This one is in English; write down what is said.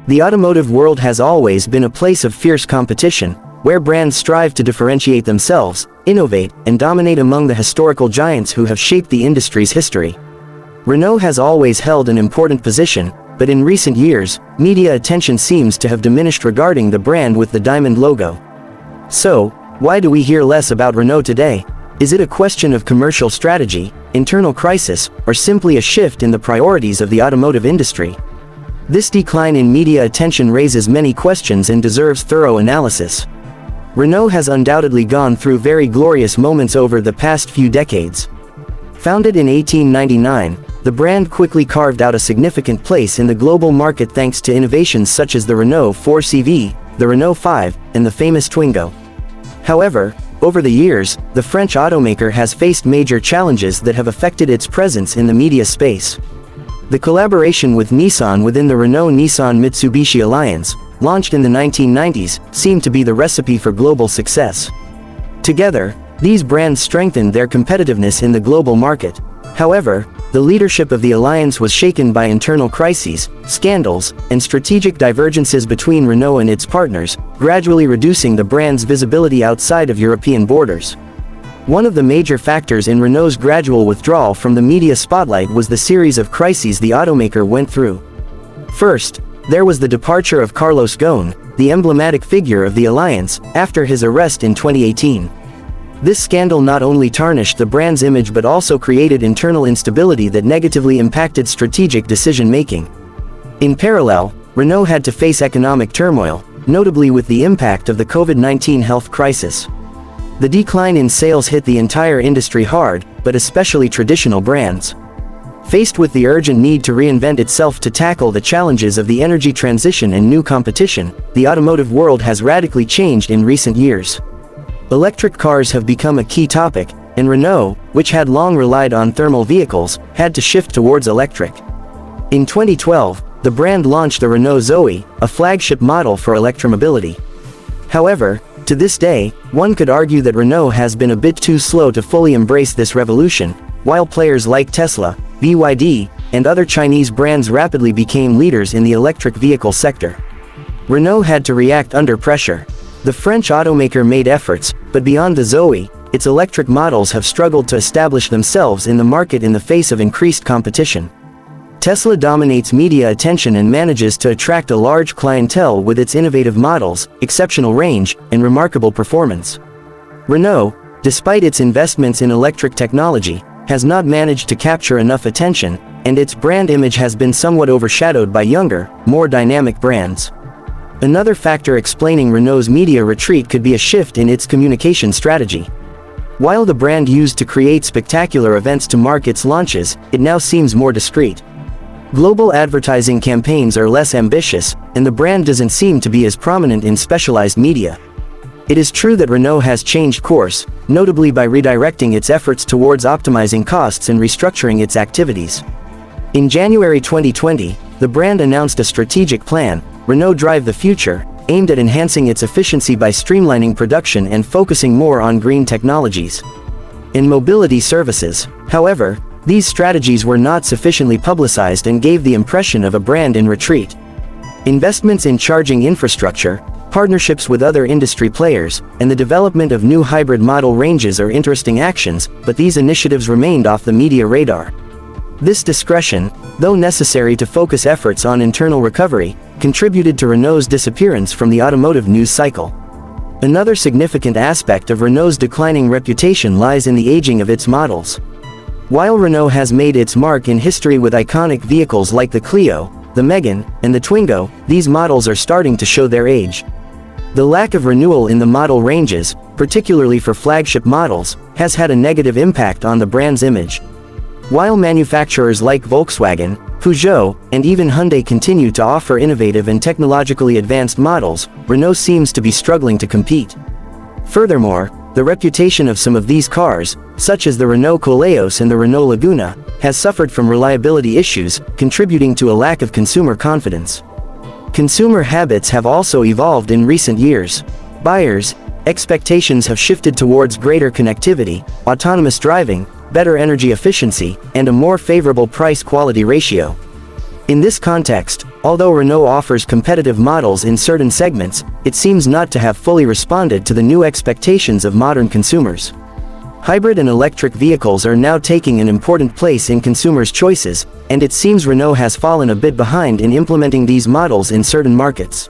The automotive world has always been a place of fierce competition, where brands strive to differentiate themselves, innovate, and dominate among the historical giants who have shaped the industry's history. Renault has always held an important position, but in recent years, media attention seems to have diminished regarding the brand with the diamond logo. So, why do we hear less about Renault today? Is it a question of commercial strategy, internal crisis, or simply a shift in the priorities of the automotive industry? This decline in media attention raises many questions and deserves thorough analysis. Renault has undoubtedly gone through very glorious moments over the past few decades. Founded in 1899, the brand quickly carved out a significant place in the global market thanks to innovations such as the Renault 4CV, the Renault 5, and the famous Twingo. However, over the years, the French automaker has faced major challenges that have affected its presence in the media space. The collaboration with Nissan within the Renault-Nissan-Mitsubishi alliance, launched in the 1990s, seemed to be the recipe for global success. Together, these brands strengthened their competitiveness in the global market. However, the leadership of the alliance was shaken by internal crises, scandals, and strategic divergences between Renault and its partners, gradually reducing the brand's visibility outside of European borders. One of the major factors in Renault's gradual withdrawal from the media spotlight was the series of crises the automaker went through. First, there was the departure of Carlos Ghosn, the emblematic figure of the alliance, after his arrest in 2018. This scandal not only tarnished the brand's image but also created internal instability that negatively impacted strategic decision-making. In parallel, Renault had to face economic turmoil, notably with the impact of the COVID-19 health crisis. The decline in sales hit the entire industry hard, but especially traditional brands. Faced with the urgent need to reinvent itself to tackle the challenges of the energy transition and new competition, the automotive world has radically changed in recent years. Electric cars have become a key topic, and Renault, which had long relied on thermal vehicles, had to shift towards electric. In 2012, the brand launched the Renault Zoe, a flagship model for electromobility. However, to this day, one could argue that Renault has been a bit too slow to fully embrace this revolution, while players like Tesla, BYD, and other Chinese brands rapidly became leaders in the electric vehicle sector. Renault had to react under pressure. The French automaker made efforts, but beyond the Zoe, its electric models have struggled to establish themselves in the market in the face of increased competition. Tesla dominates media attention and manages to attract a large clientele with its innovative models, exceptional range, and remarkable performance. Renault, despite its investments in electric technology, has not managed to capture enough attention, and its brand image has been somewhat overshadowed by younger, more dynamic brands. Another factor explaining Renault's media retreat could be a shift in its communication strategy. While the brand used to create spectacular events to mark its launches, it now seems more discreet. Global advertising campaigns are less ambitious, and the brand doesn't seem to be as prominent in specialized media. It is true that Renault has changed course, notably by redirecting its efforts towards optimizing costs and restructuring its activities. In January 2020, the brand announced a strategic plan, Renault Drive the Future, aimed at enhancing its efficiency by streamlining production and focusing more on green technologies. In mobility services, however, these strategies were not sufficiently publicized and gave the impression of a brand in retreat. Investments in charging infrastructure, partnerships with other industry players, and the development of new hybrid model ranges are interesting actions, but these initiatives remained off the media radar. This discretion, though necessary to focus efforts on internal recovery, contributed to Renault's disappearance from the automotive news cycle. Another significant aspect of Renault's declining reputation lies in the aging of its models. While Renault has made its mark in history with iconic vehicles like the Clio, the Megane, and the Twingo, these models are starting to show their age. The lack of renewal in the model ranges, particularly for flagship models, has had a negative impact on the brand's image. While manufacturers like Volkswagen, Peugeot, and even Hyundai continue to offer innovative and technologically advanced models, Renault seems to be struggling to compete. Furthermore, the reputation of some of these cars, such as the Renault Koleos and the Renault Laguna, has suffered from reliability issues, contributing to a lack of consumer confidence. Consumer habits have also evolved in recent years. Buyers' expectations have shifted towards greater connectivity, autonomous driving, better energy efficiency, and a more favorable price-quality ratio. In this context, Although Renault offers competitive models in certain segments, it seems not to have fully responded to the new expectations of modern consumers. Hybrid and electric vehicles are now taking an important place in consumers' choices, and it seems Renault has fallen a bit behind in implementing these models in certain markets.